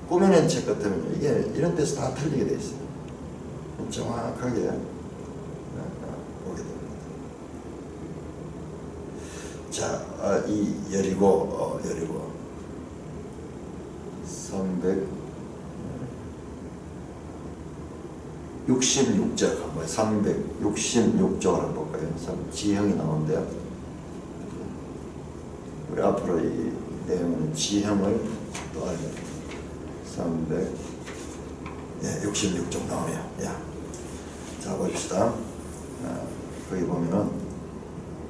Speaker 1: 꾸며낸 책 같으면 이게 이런 데서 다 틀리게 돼 있어요. 정확하게 보게 됩니다. 자, 이 여리고 366절 한번 366쪽을 한번 볼까요? 지형이 나오는데요. 우리 앞으로 이 내용은 지형을 또 알려 366쪽 나오네요. 야, 자 보십시다. 거기 보면은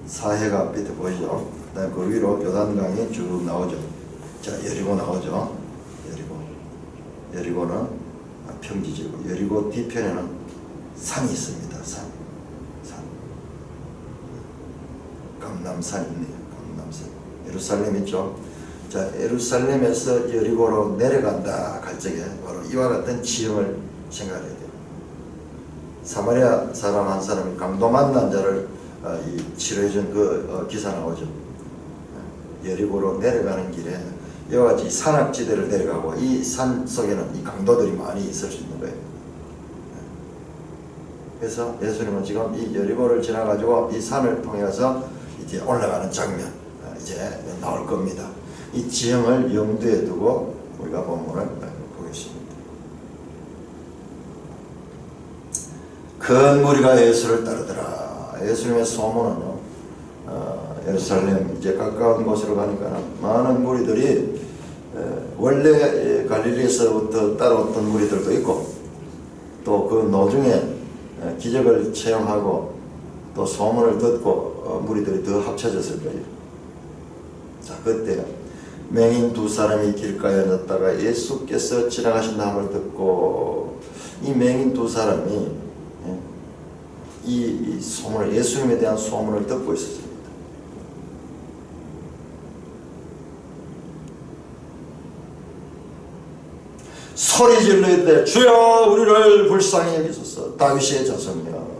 Speaker 1: 사해가 밑에 보이죠? 그다음 그 위로 요단강이 쭉 나오죠. 자, 여리고 나오죠. 여리고는 평지지고 여리고 뒤편에는 산이 있습니다. 산. 감람산이 있네요. 감람산. 예루살렘 있죠. 자, 예루살렘에서 여리고로 내려간다 갈 적에 바로 이와 같은 지형을 생각해야 돼요. 사마리아 사람 한 사람이 강도 만난 자를 치료해준 그 기사 나오죠. 여리고로 내려가는 길에 이와 같이 산악지대를 내려가고 이 산 속에는 이 강도들이 많이 있을 수 있는 거예요. 그래서 예수님은 지금 이 여리고를 지나가지고 이 산을 통해서 이제 올라가는 장면 이제 나올 겁니다. 이 지형을 염두에 두고 우리가 본문을 보겠습니다. 큰 무리가 예수를 따르더라. 예수님의 소문은요, 예루살렘 이제 가까운 곳으로 가니까 많은 무리들이 원래 갈릴리에서부터 따라왔던 무리들도 있고 또 그 노중에 기적을 체험하고 또 소문을 듣고 무리들이 더 합쳐졌을 거예요. 자, 그때 맹인 두 사람이 길가에 앉았다가 예수께서 지나가신다함을 듣고 이 맹인 두 사람이 이 소문을, 예수님에 대한 소문을 듣고 있었습니다. 소리 질러야 돼. 주여 우리를 불쌍히 여기소서. 다윗의 자손이여.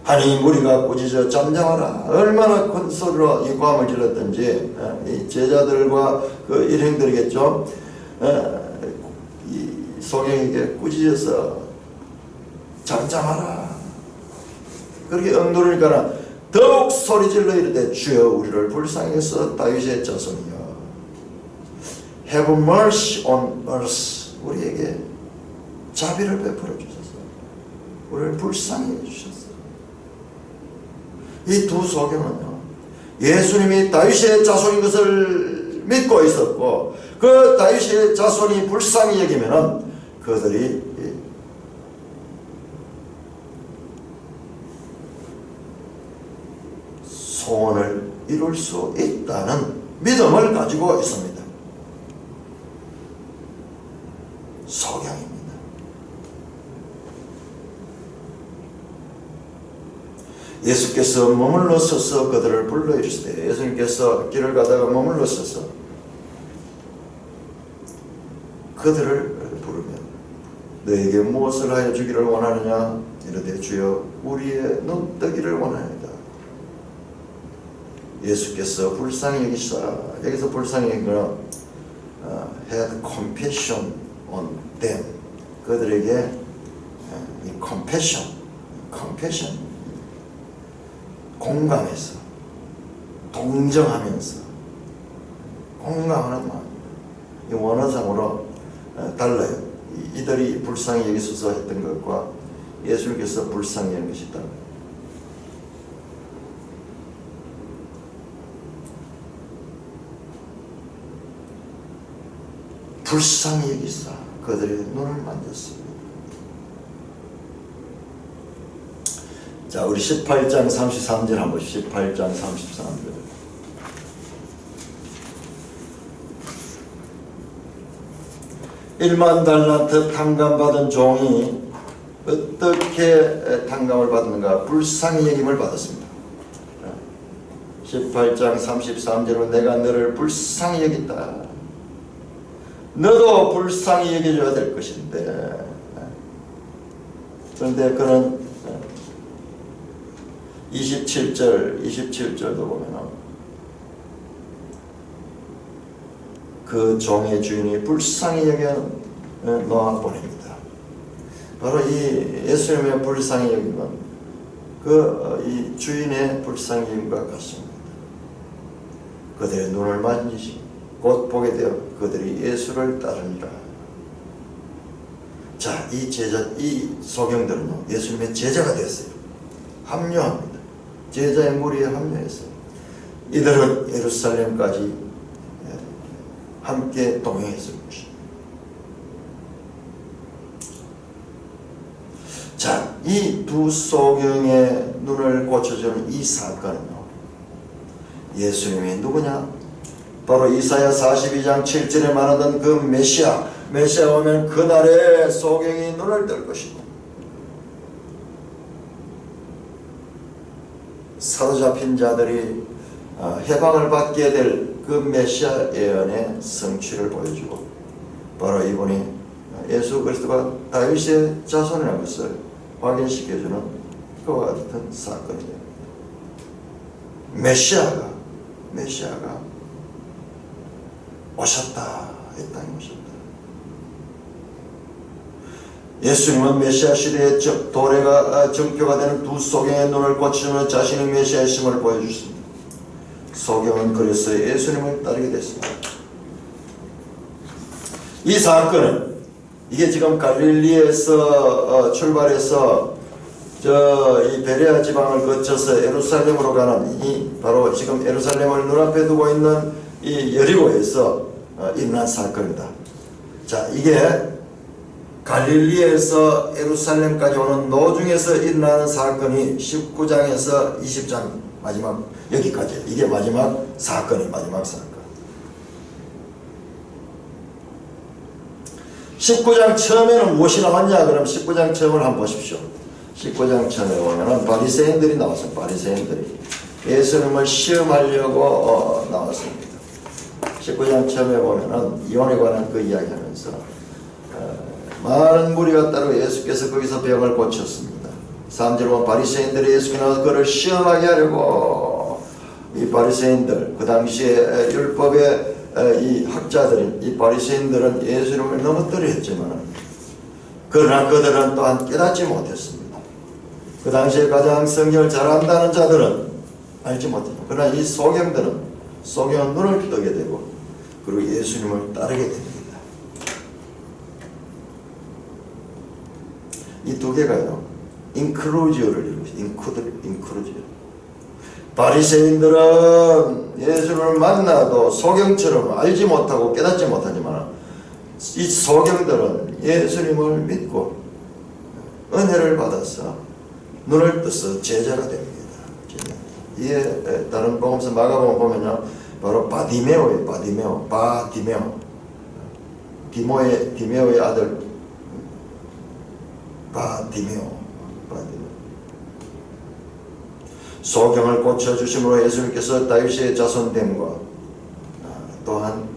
Speaker 1: 하니 무리가 꾸짖어 잠잠하라. 얼마나 큰 소리로 이 고함을 질렀던지 이 제자들과 그 일행들이겠죠. 이 소경에게 꾸짖어서 잠잠하라. 그렇게 엉누르니까 더욱 소리 질러 이르되 주여 우리를 불쌍히 여기소서. 다윗의 자손이여. Have mercy on us. 우리에게 자비를 베풀어 주소서. 우리를 불쌍히 해주셔서. 이 두 소경은요, 예수님이 다윗의 자손인 것을 믿고 있었고 그 다윗의 자손이 불쌍히 여기면은 그들이 소원을 이룰 수 있다는 믿음을 가지고 있습니다. 소경입니다. 예수께서 머물러 서서 그들을 불러 이르시되, 예수님께서 길을 가다가 머물러 서서 그들을 부르면 너에게 무엇을 하여 주기를 원하느냐? 이르되 주여 우리의 눈뜨기를 원하나이다. 예수께서 불쌍히 여기사, 여기서 불쌍히 여긴 거는 had compassion on them. 그들에게 이 compassion 공감해서 동정하면서 공감하는 마음. 이 원어상으로 달라요. 이들이 불쌍히 여기소서 했던 것과 예수님께서 불쌍히 여긴 것이 달라요. 불쌍히 여기사 그들의 눈을 만졌습니다. 자, 우리 18장 33절 한번 보십시오. 18장 33절. 일만 달란트 탕감받은 종이 어떻게 탕감을 받는가? 불쌍히 여김을 받았습니다. 18장 33절은 내가 너를 불쌍히 여긴다. 너도 불쌍히 여겨줘야 될 것인데, 그런데 그는 27절도 보면 그 종의 주인이 불쌍히 여겨 놓아 보냅니다. 바로 이 예수님의 불쌍히 여김은 이 주인의 불쌍히 여김과 같습니다. 그들의 눈을 만지시고 곧 보게 되어 그들이 예수를 따르니라. 자, 이 소경들은요, 예수님의 제자가 되었어요. 합류합니다. 제자의 무리에 합류했어요. 이들은 예루살렘까지 함께 동행했을 것입니다. 자, 이 두 소경의 눈을 고쳐주는 이 사건은요, 예수님이 누구냐? 바로 이사야 42장 7절에 말하던 그 메시아 오면 그날에 소경이 눈을 뜰 것이고 사로잡힌 자들이 해방을 받게 될 그 메시아 예언의 성취를 보여주고 바로 이분이 예수 그리스도가 다윗의 자손이라는 것을 확인시켜주는 그와 같은 사건이에요. 메시아가 오셨다. 이 땅에 오셨다. 예수님은 메시아 시대의 도래가 증표가 되는 두 소경의 눈을 고치며 자신의 메시아의 심을 보여주십니다. 소경은 그래서 예수님을 따르게 됐습니다. 이 사건은 이게 지금 갈릴리에서 출발해서 이 베레아 지방을 거쳐서 예루살렘으로 가는 바로 지금 예루살렘을 눈앞에 두고 있는 이 여리고에서 일어난 사건입니다. 자, 이게 갈릴리에서 예루살렘까지 오는 노중에서 일어나는 사건이 19장에서 20장 마지막 여기까지, 이게 마지막 사건이 마지막 사건. 19장 처음에는 무엇이 나왔냐? 그럼 19장 처음을 한번 보십시오. 19장 처음에 보면은 바리새인들이 나왔어요. 바리새인들이 예수님을 시험하려고 나왔습니다. 19장 처음에 보면은 이혼에 관한 그 이야기하면서 많은 무리가 따르고 예수께서 거기서 병을 고쳤습니다. 3절 보면 바리새인들이 예수께 나와서 그를 시험하게 하려고 이 바리새인들, 그 당시에 율법의 이 학자들인 이 바리새인들은 예수님을 넘어뜨려 했지만 그러나 그들은 또한 깨닫지 못했습니다. 그 당시에 가장 성경을 잘한다는 자들은 알지 못했습니다. 그러나 이 소경은 눈을 뜨게 되고 그리고 예수님을 따르게 됩니다. 이 두 개가요, 인클루지오를 이루고 인클루지오. 바리새인들은 예수를 만나도 소경처럼 알지 못하고 깨닫지 못하지만 이 소경들은 예수님을 믿고 은혜를 받아서 눈을 떠서 제자가 됩니다. 이에 다른 복음서 마가복음 보면요, 바로 바디메오의 디메오의 아들 바디메오. 소경을 고쳐주심으로 예수님께서 다윗의 자손됨과 또한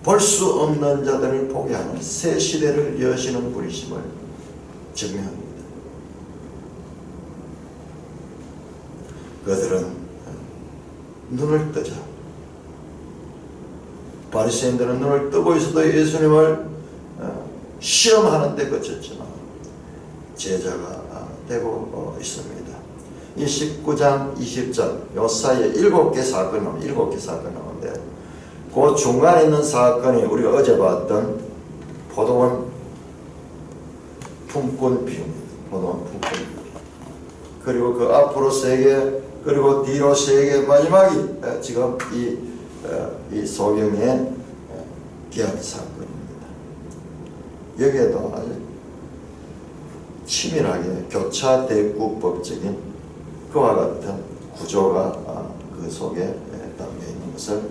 Speaker 1: 볼 수 없는 자들을 보게 하는 새 시대를 여시는 분이심을 증명합니다. 그들은 눈을 뜨자. 바리새인들은 눈을 뜨고 있어도 예수님을 시험하는 데 그쳤지만 제자가 되고 있습니다. 이 19장, 20장 요 사이에 7개 사건이 나옵니다. 7개 사건이 나오는데 그 중간에 있는 사건이 우리가 어제 봤던 포도원 품꾼 비유입니다. 포도원 품꾼 비유. 그리고 그 앞으로 3개, 그리고 뒤로 3개, 마지막이 지금 이 소경의 기한 사건입니다. 여기에도 아주 치밀하게 교차 대구법적인 그와 같은 구조가 그 속에 담겨 있는 것을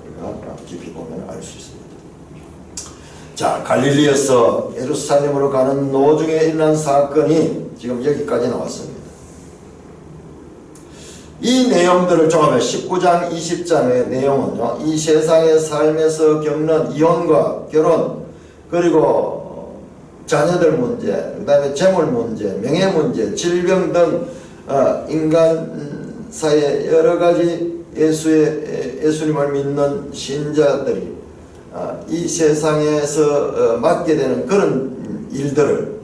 Speaker 1: 우리가 깊이 보면 알 수 있습니다. 자, 갈릴리에서 예루살렘으로 가는 노중에 일어난 사건이 지금 여기까지 나왔습니다. 이 내용들을 종합해 19장, 20장의 내용은요, 이 세상의 삶에서 겪는 이혼과 결혼, 그리고 자녀들 문제, 그 다음에 재물 문제, 명예 문제, 질병 등 인간 사이의 여러 가지 예수님을 믿는 신자들이 이 세상에서 맡게 되는 그런 일들을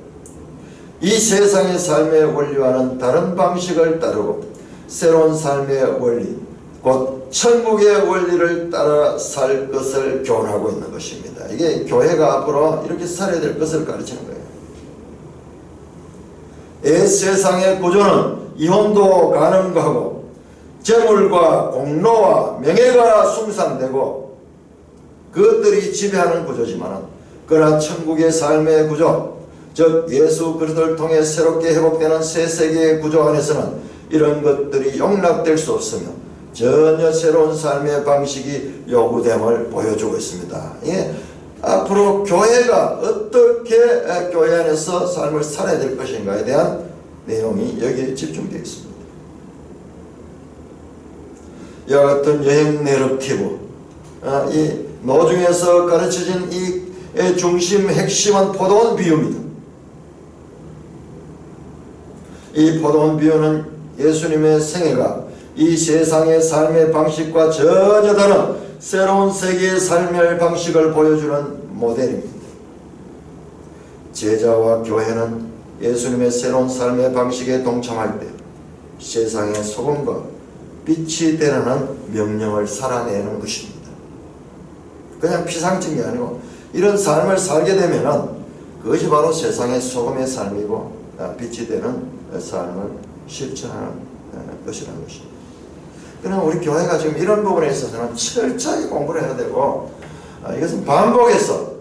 Speaker 1: 이 세상의 삶의 원리와는 다른 방식을 따르고 새로운 삶의 원리, 곧 천국의 원리를 따라 살 것을 교훈하고 있는 것입니다. 이게 교회가 앞으로 이렇게 살아야 될 것을 가르치는 거예요. 이 세상의 구조는 이혼도 가능하고 재물과 공로와 명예가 숭상되고 그것들이 지배하는 구조지만 그러나 천국의 삶의 구조, 즉 예수 그리스도를 통해 새롭게 회복되는 새 세계의 구조 안에서는 이런 것들이 용납될 수 없으며 전혀 새로운 삶의 방식이 요구됨을 보여주고 있습니다. 예, 앞으로 교회가 어떻게 교회 안에서 삶을 살아야 될 것인가에 대한 내용이 여기에 집중되어 있습니다. 이와 같은 여행 내러티브, 이 노중에서 가르쳐진 이 중심 핵심은 포도원 비유입니다. 이 포도원 비유는 예수님의 생애가 이 세상의 삶의 방식과 전혀 다른 새로운 세계의 삶의 방식을 보여주는 모델입니다. 제자와 교회는 예수님의 새로운 삶의 방식에 동참할 때 세상의 소금과 빛이 되라는 명령을 살아내는 것입니다. 그냥 피상적인 게 아니고 이런 삶을 살게 되면은 그것이 바로 세상의 소금의 삶이고 빛이 되는 삶을 실천하는 것이라는 것입니다. 그러나 우리 교회가 지금 이런 부분에 있어서는 철저히 공부를 해야 되고 이것은 반복해서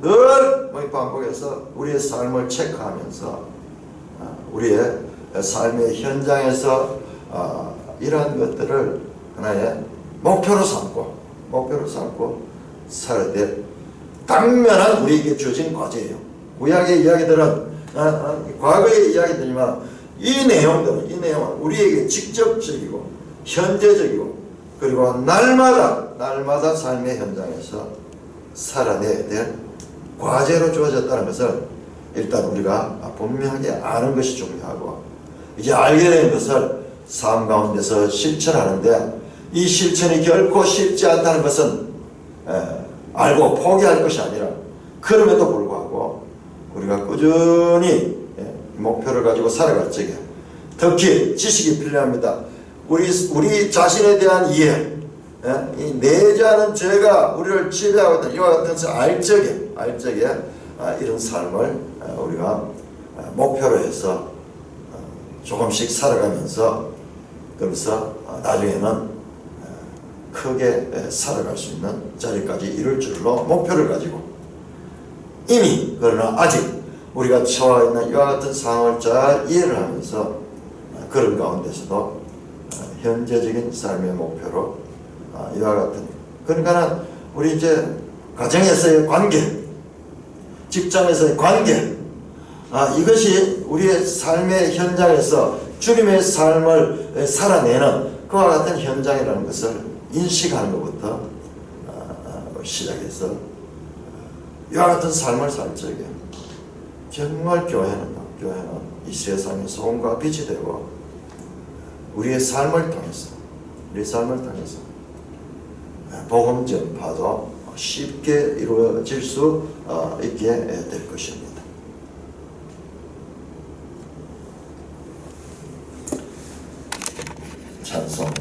Speaker 1: 늘 반복해서 우리의 삶을 체크하면서 우리의 삶의 현장에서 이러한 것들을 하나의 목표로 삼고 살아야 될 당면한 우리에게 주어진 과제예요. 구약의 이야기들은 과거의 이야기들이지만 이 내용은 우리에게 직접적이고 현재적이고 그리고 날마다 삶의 현장에서 살아내야 될 과제로 주어졌다는 것을 일단 우리가 분명하게 아는 것이 중요하고 이제 알게 된 것을 삶 가운데서 실천하는데 이 실천이 결코 쉽지 않다는 것은 알고 포기할 것이 아니라 그럼에도 불구하고 우리가 꾸준히 목표를 가지고 살아갈 적에 특히 지식이 필요합니다. 우리 자신에 대한 이해, 이 내재하는 죄가 우리를 지배하고 있다. 이와 같은 것을 알 적에 이런 삶을 우리가 목표로 해서 조금씩 살아가면서 그래서 나중에는 크게 살아갈 수 있는 자리까지 이룰 줄로 목표를 가지고 이미 그러나 아직 우리가 처해 있는 이와 같은 상황을 잘 이해를 하면서 그런 가운데서도 현재적인 삶의 목표로 이와 같은 그러니까 우리 이제 가정에서의 관계, 직장에서의 관계 이것이 우리의 삶의 현장에서 주님의 삶을 살아내는 그와 같은 현장이라는 것을 인식하는 것부터 시작해서 이와 같은 삶을 살 적에 정말 교회는 이 세상의 소금과 빛이 되고 우리의 삶을 통해서 복음 전파도 쉽게 이루어질 수 있게 될 것입니다. 찬송.